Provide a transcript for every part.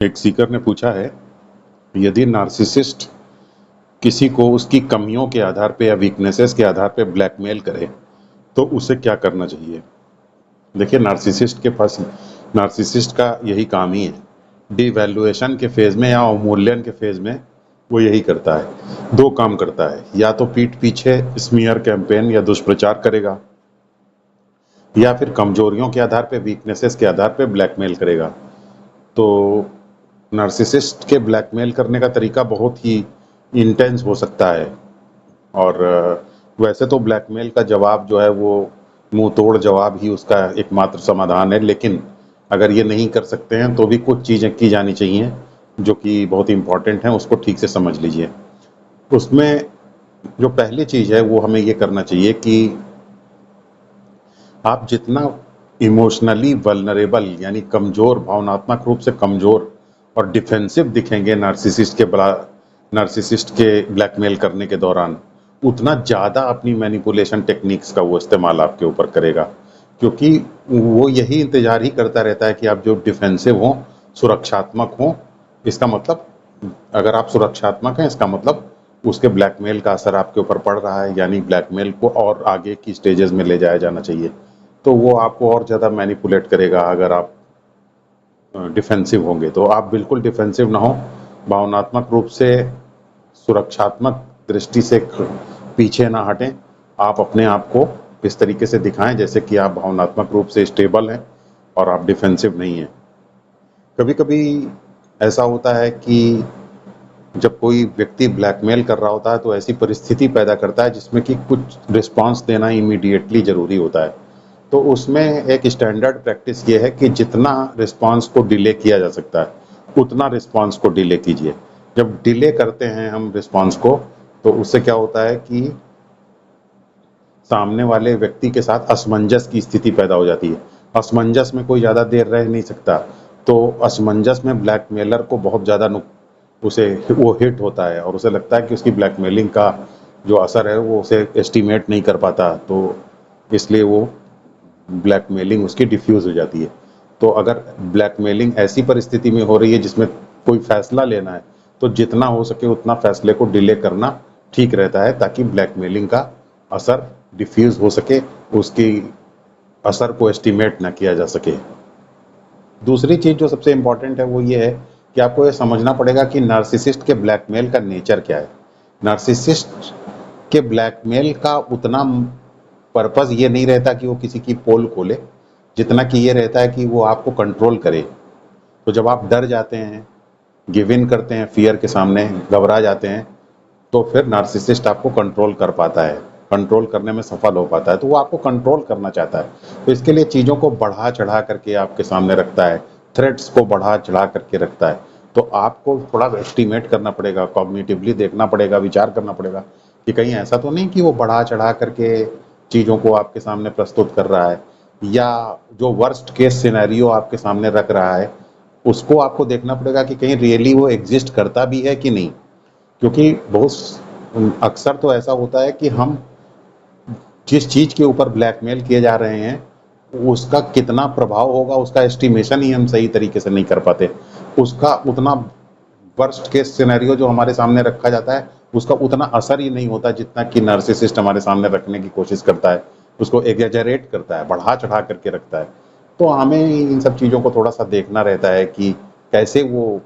एक सीकर ने पूछा है, यदि नार्सिसिस्ट किसी को उसकी कमियों के आधार पे या वीकनेसेस के आधार पे ब्लैकमेल करे तो उसे क्या करना चाहिए। देखिए, नार्सिसिस्ट का यही काम ही है। डिवैल्यूएशन के फेज में या अवमूल्यन के फेज में वो यही करता है। दो काम करता है, या तो पीठ पीछे स्मीयर कैंपेन या दुष्प्रचार करेगा, या फिर कमजोरियों के आधार पे, वीकनेसेस के आधार पे ब्लैकमेल करेगा। तो नार्सिसिस्ट के ब्लैकमेल करने का तरीका बहुत ही इंटेंस हो सकता है। और वैसे तो ब्लैकमेल का जवाब जो है वो मुंह तोड़ जवाब ही उसका एकमात्र समाधान है, लेकिन अगर ये नहीं कर सकते हैं तो भी कुछ चीज़ें की जानी चाहिए जो कि बहुत इम्पॉर्टेंट हैं, उसको ठीक से समझ लीजिए। उसमें जो पहली चीज़ है वो हमें ये करना चाहिए कि आप जितना इमोशनली वल्नरेबल यानी कमज़ोर, भावनात्मक रूप से कमज़ोर और डिफेंसिव दिखेंगे नार्सिसिस्ट के ब्लैकमेल करने के दौरान, उतना ज़्यादा अपनी मैनिपुलेशन टेक्निक्स का वो इस्तेमाल आपके ऊपर करेगा, क्योंकि वो यही इंतज़ार ही करता रहता है कि आप जो डिफेंसिव हों, सुरक्षात्मक हों। इसका मतलब, अगर आप सुरक्षात्मक हैं, इसका मतलब उसके ब्लैकमेल का असर आपके ऊपर पड़ रहा है, यानी ब्लैकमेल को और आगे की स्टेजेस में ले जाया जाना चाहिए। तो वो आपको और ज़्यादा मैनिपुलेट करेगा। अगर आप डिफेंसिव होंगे तो आप बिल्कुल डिफेंसिव ना हो, भावनात्मक रूप से सुरक्षात्मक दृष्टि से पीछे ना हटें। आप अपने आप को इस तरीके से दिखाएं जैसे कि आप भावनात्मक रूप से स्टेबल हैं और आप डिफेंसिव नहीं हैं। कभी कभी ऐसा होता है कि जब कोई व्यक्ति ब्लैकमेल कर रहा होता है तो ऐसी परिस्थिति पैदा करता है जिसमें कि कुछ रिस्पांस देना इमीडिएटली ज़रूरी होता है। तो उसमें एक स्टैंडर्ड प्रैक्टिस ये है कि जितना रिस्पांस को डिले किया जा सकता है उतना रिस्पांस को डिले कीजिए। जब डिले करते हैं हम रिस्पांस को, तो उससे क्या होता है कि सामने वाले व्यक्ति के साथ असमंजस की स्थिति पैदा हो जाती है। असमंजस में कोई ज़्यादा देर रह नहीं सकता, तो असमंजस में ब्लैकमेलर को बहुत ज़्यादा उसे वो हिट होता है और उसे लगता है कि उसकी ब्लैकमेलिंग का जो असर है वो उसे एस्टिमेट नहीं कर पाता, तो इसलिए वो ब्लैकमेलिंग उसकी डिफ्यूज़ हो जाती है। तो अगर ब्लैकमेलिंग ऐसी परिस्थिति में हो रही है जिसमें कोई फैसला लेना है, तो जितना हो सके उतना फैसले को डिले करना ठीक रहता है, ताकि ब्लैकमेलिंग का असर डिफ्यूज़ हो सके, उसकी असर को एस्टिमेट ना किया जा सके। दूसरी चीज़ जो सबसे इम्पॉर्टेंट है वो ये है कि आपको ये समझना पड़ेगा कि नार्सिसिस्ट के ब्लैकमेल का नेचर क्या है। नार्सिसिस्ट के ब्लैकमेल का उतना पर्पस ये नहीं रहता कि वो किसी की पोल खोले, जितना कि ये रहता है कि वो आपको कंट्रोल करे। तो जब आप डर जाते हैं, गिव इन करते हैं फियर के सामने, घबरा जाते हैं, तो फिर नार्सिसिस्ट आपको कंट्रोल कर पाता है, कंट्रोल करने में सफल हो पाता है। तो वो आपको कंट्रोल करना चाहता है, तो इसके लिए चीज़ों को बढ़ा चढ़ा करके आपके सामने रखता है, थ्रेट्स को बढ़ा चढ़ा करके रखता है। तो आपको थोड़ा एस्टिमेट करना पड़ेगा, कॉग्निटिवली देखना पड़ेगा, विचार करना पड़ेगा कि कहीं ऐसा तो नहीं कि वो बढ़ा चढ़ा करके चीज़ों को आपके सामने प्रस्तुत कर रहा है, या जो वर्स्ट केस सिनेरियो आपके सामने रख रहा है उसको आपको देखना पड़ेगा कि कहीं रियली वो एग्जिस्ट करता भी है कि नहीं। क्योंकि बहुत अक्सर तो ऐसा होता है कि हम जिस चीज़ के ऊपर ब्लैकमेल किए जा रहे हैं उसका कितना प्रभाव होगा उसका एस्टिमेशन ही हम सही तरीके से नहीं कर पाते। उसका उतना वर्स्ट केस सिनेरियो जो हमारे सामने रखा जाता है उसका उतना असर ही नहीं होता जितना कि नार्सिसिस्ट हमारे सामने रखने की कोशिश करता है, उसको एग्जैजरेट करता है, बढ़ा चढ़ा करके रखता है। तो हमें इन सब चीज़ों को थोड़ा सा देखना रहता है कि कैसे वो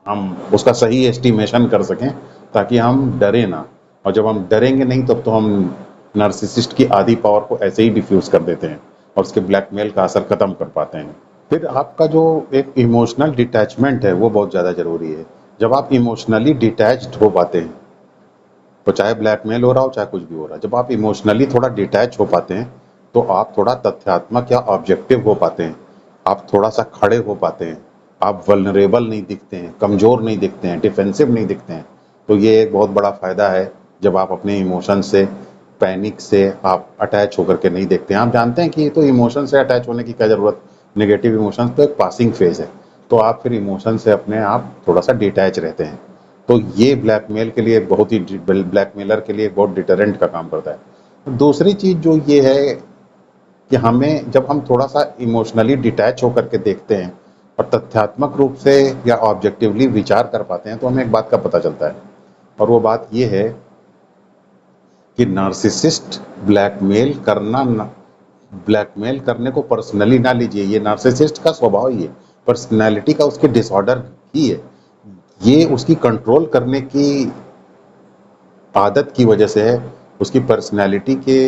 हम उसका सही एस्टिमेशन कर सकें, ताकि हम डरे ना। और जब हम डरेंगे नहीं तब तो हम नार्सिसिस्ट की आधी पावर को ऐसे ही डिफ्यूज़ कर देते हैं और उसके ब्लैकमेल का असर ख़त्म कर पाते हैं। फिर आपका जो एक इमोशनल डिटैचमेंट है वो बहुत ज़्यादा ज़रूरी है। जब आप इमोशनली डिटैच्ड हो पाते हैं, तो चाहे ब्लैकमेल हो रहा हो चाहे कुछ भी हो रहा है, जब आप इमोशनली थोड़ा डिटैच हो पाते हैं तो आप थोड़ा तथ्यात्मक या ऑब्जेक्टिव हो पाते हैं, आप थोड़ा सा खड़े हो पाते हैं, आप वल्नरेबल नहीं दिखते हैं, कमज़ोर नहीं दिखते हैं, डिफेंसिव नहीं दिखते हैं। तो ये एक बहुत बड़ा फ़ायदा है जब आप अपने इमोशन से, पैनिक से आप अटैच होकर के नहीं देखते हैं। आप जानते हैं कि ये तो इमोशन से अटैच होने की क्या ज़रूरत, नेगेटिव इमोशंस तो एक पासिंग फेज़ है। तो आप फिर इमोशन से अपने आप थोड़ा सा डिटैच रहते हैं। तो ये ब्लैकमेल के लिए बहुत ही ब्लैकमेलर के लिए बहुत डिटरेंट का काम करता है। दूसरी चीज़ जो ये है कि हमें जब हम थोड़ा सा इमोशनली डिटैच होकर के देखते हैं और तथ्यात्मक रूप से या ऑब्जेक्टिवली विचार कर पाते हैं तो हमें एक बात का पता चलता है, और वो बात ये है कि नार्सिसिस्ट ब्लैकमेल करने को पर्सनली ना लीजिए। ये नार्सिसिस्ट का स्वभाव ही है, पर्सनैलिटी का उसके डिसऑर्डर ही है। ये उसकी कंट्रोल करने की आदत की वजह से है, उसकी पर्सनैलिटी के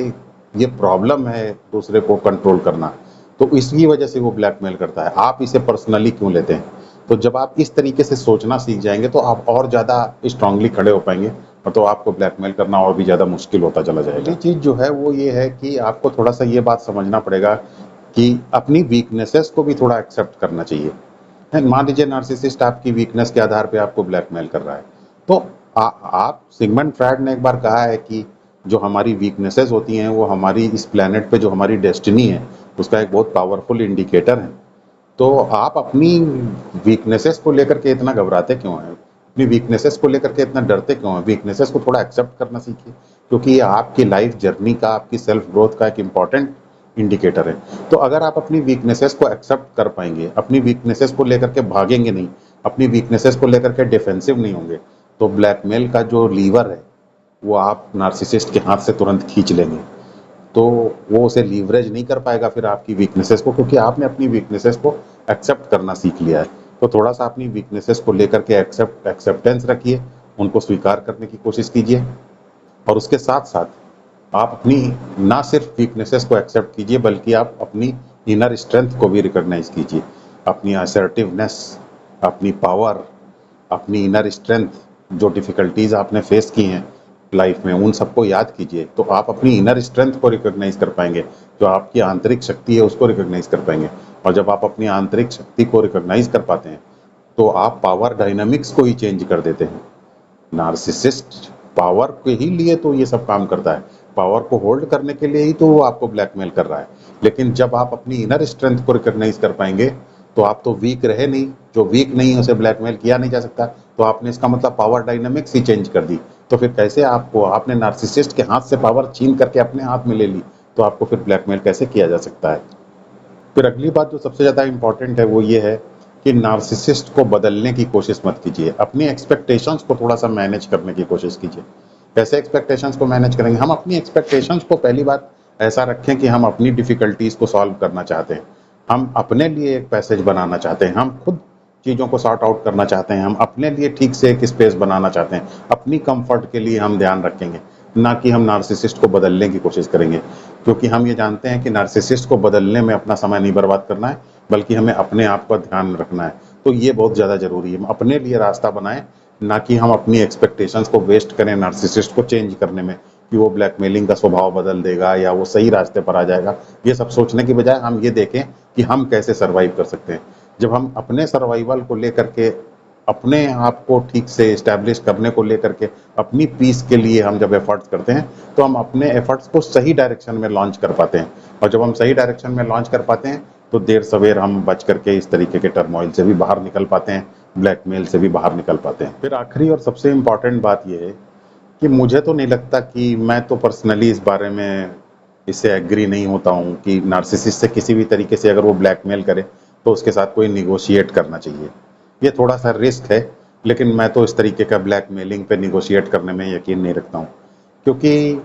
ये प्रॉब्लम है दूसरे को कंट्रोल करना, तो इसकी वजह से वो ब्लैकमेल करता है। आप इसे पर्सनली क्यों लेते हैं? तो जब आप इस तरीके से सोचना सीख जाएंगे तो आप और ज़्यादा स्ट्रांगली खड़े हो पाएंगे, और तो आपको ब्लैकमेल करना और भी ज़्यादा मुश्किल होता चला जाएगा। पहली चीज़ जो है वो ये है कि आपको थोड़ा सा ये बात समझना पड़ेगा कि अपनी वीकनेसेस को भी थोड़ा एक्सेप्ट करना चाहिए। मान लीजिए नार्सिसिस्ट आपकी वीकनेस के आधार पे आपको ब्लैकमेल कर रहा है, तो आप सिगमंड फ्रायड ने एक बार कहा है कि जो हमारी वीकनेसेस होती हैं वो हमारी इस प्लेनेट पे जो हमारी डेस्टिनी है उसका एक बहुत पावरफुल इंडिकेटर है। तो आप अपनी वीकनेसेस को लेकर के इतना घबराते क्यों हैं? अपनी वीकनेसेस को लेकर के इतना डरते क्यों हैं? वीकनेसेस को थोड़ा एक्सेप्ट करना सीखिए, क्योंकि ये आपकी लाइफ जर्नी का, आपकी सेल्फ ग्रोथ का एक इम्पॉर्टेंट इंडिकेटर है। तो अगर आप अपनी वीकनेसेस को एक्सेप्ट कर पाएंगे, अपनी वीकनेसेस को लेकर के भागेंगे नहीं, अपनी वीकनेसेस को लेकर के डिफेंसिव नहीं होंगे, तो ब्लैकमेल का जो लीवर है वो आप नार्सिसिस्ट के हाथ से तुरंत खींच लेंगे। तो वो उसे लीवरेज नहीं कर पाएगा फिर आपकी वीकनेसेस को, क्योंकि आपने अपनी वीकनेसेस को एक्सेप्ट करना सीख लिया है। तो थोड़ा सा अपनी वीकनेसेस को लेकर के एक्सेप्टेंस रखिए, उनको स्वीकार करने की कोशिश कीजिए, और उसके साथ साथ आप अपनी ना सिर्फ वीकनेसेस को एक्सेप्ट कीजिए बल्कि आप अपनी इनर स्ट्रेंथ को भी रिकॉग्नाइज कीजिए। अपनी असर्टिवनेस, अपनी पावर, अपनी इनर स्ट्रेंथ, जो डिफ़िकल्टीज़ आपने फेस की हैं लाइफ में उन सबको याद कीजिए, तो आप अपनी इनर स्ट्रेंथ को रिकॉग्नाइज कर पाएंगे, जो आपकी आंतरिक शक्ति है उसको रिकॉग्नाइज कर पाएंगे। और जब आप अपनी आंतरिक शक्ति को रिकॉग्नाइज कर पाते हैं तो आप पावर डायनामिक्स को ही चेंज कर देते हैं। नार्सिसिस्ट पावर के ही लिए तो ये सब काम करता है, पावर को होल्ड करने के लिए ही तो वो आपको ब्लैकमेल कर रहा है। लेकिन जब आप अपनी इनर स्ट्रेंथ को रिकॉग्नाइज कर पाएंगे तो आप तो वीक रहे नहीं, जो वीक नहीं है उसे ब्लैकमेल किया नहीं जा सकता, तो आपने इसका मतलब पावर डायनामिक्स ही चेंज कर दी। तो फिर कैसे आपने नार्सिसिस्ट के हाथ से पावर छीन करके अपने हाथ में ले ली, तो आपको फिर ब्लैकमेल कैसे किया जा सकता है? फिर अगली बात जो सबसे ज़्यादा इंपॉर्टेंट है वो ये है कि नार्सिसिस्ट को बदलने की कोशिश मत कीजिए, अपनी एक्सपेक्टेशंस को थोड़ा सा मैनेज करने की कोशिश कीजिए। कैसे एक्सपेक्टेशंस को मैनेज करेंगे? हम अपनी एक्सपेक्टेशंस को पहली बात ऐसा रखें कि हम अपनी डिफ़िकल्टीज़ को सॉल्व करना चाहते हैं, हम अपने लिए एक पैसेज बनाना चाहते हैं, हम खुद चीज़ों को सॉर्ट आउट करना चाहते हैं, हम अपने लिए ठीक से एक स्पेस बनाना चाहते हैं, अपनी कंफर्ट के लिए हम ध्यान रखेंगे, ना कि हम नार्सिसिस्ट को बदलने की कोशिश करेंगे। क्योंकि हम ये जानते हैं कि नार्सिसिस्ट को बदलने में अपना समय नहीं बर्बाद करना है, बल्कि हमें अपने आप का ध्यान रखना है। तो ये बहुत ज़्यादा ज़रूरी है, हम अपने लिए रास्ता बनाएं, ना कि हम अपनी एक्सपेक्टेशंस को वेस्ट करें नार्सिसिस्ट को चेंज करने में, कि वो ब्लैकमेलिंग का स्वभाव बदल देगा या वो सही रास्ते पर आ जाएगा। ये सब सोचने की बजाय हम ये देखें कि हम कैसे सर्वाइव कर सकते हैं। जब हम अपने सर्वाइवल को लेकर के, अपने आप को ठीक से इस्टेब्लिश करने को लेकर के, अपनी पीस के लिए हम जब एफर्ट्स करते हैं तो हम अपने एफर्ट्स को सही डायरेक्शन में लॉन्च कर पाते हैं, और जब हम सही डायरेक्शन में लॉन्च कर पाते हैं तो देर सवेर हम बच करके इस तरीके के टर्मोइल से भी बाहर निकल पाते हैं, ब्लैकमेल से भी बाहर निकल पाते हैं। फिर आखिरी और सबसे इम्पॉर्टेंट बात यह है कि मुझे तो नहीं लगता कि, मैं तो पर्सनली इस बारे में इससे एग्री नहीं होता हूँ कि नार्सिसिस्ट से किसी भी तरीके से अगर वो ब्लैकमेल करे तो उसके साथ कोई निगोशिएट करना चाहिए। ये थोड़ा सा रिस्क है, लेकिन मैं तो इस तरीके का ब्लैकमेलिंग पे निगोशिएट करने में यकीन नहीं रखता हूँ, क्योंकि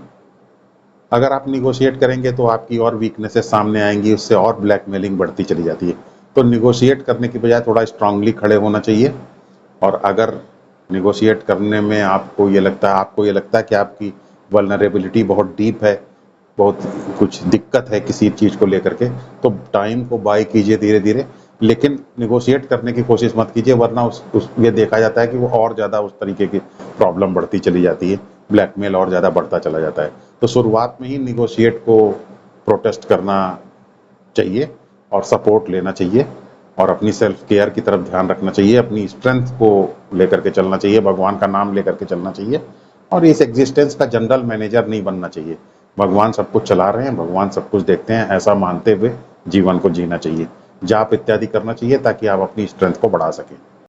अगर आप निगोशिएट करेंगे तो आपकी और वीकनेसेस सामने आएंगी, उससे और ब्लैकमेलिंग बढ़ती चली जाती है। तो निगोशिएट करने की बजाय थोड़ा स्ट्रांगली खड़े होना चाहिए, और अगर निगोशिएट करने में आपको ये लगता है कि आपकी वल्नरेबिलिटी बहुत डीप है, बहुत कुछ दिक्कत है किसी चीज़ को लेकर के, तो टाइम को बाय कीजिए धीरे धीरे, लेकिन निगोशिएट करने की कोशिश मत कीजिए, वरना ये देखा जाता है कि वो और ज़्यादा उस तरीके की प्रॉब्लम बढ़ती चली जाती है, ब्लैकमेल और ज़्यादा बढ़ता चला जाता है। तो शुरुआत में ही निगोशिएट को प्रोटेस्ट करना चाहिए और सपोर्ट लेना चाहिए, और अपनी सेल्फ केयर की तरफ ध्यान रखना चाहिए, अपनी स्ट्रेंथ को लेकर के चलना चाहिए, भगवान का नाम लेकर के चलना चाहिए, और इस एग्जिस्टेंस का जनरल मैनेजर नहीं बनना चाहिए। भगवान सब कुछ चला रहे हैं, भगवान सब कुछ देखते हैं, ऐसा मानते हुए जीवन को जीना चाहिए, जाप इत्यादि करना चाहिए ताकि आप अपनी स्ट्रेंथ को बढ़ा सकें।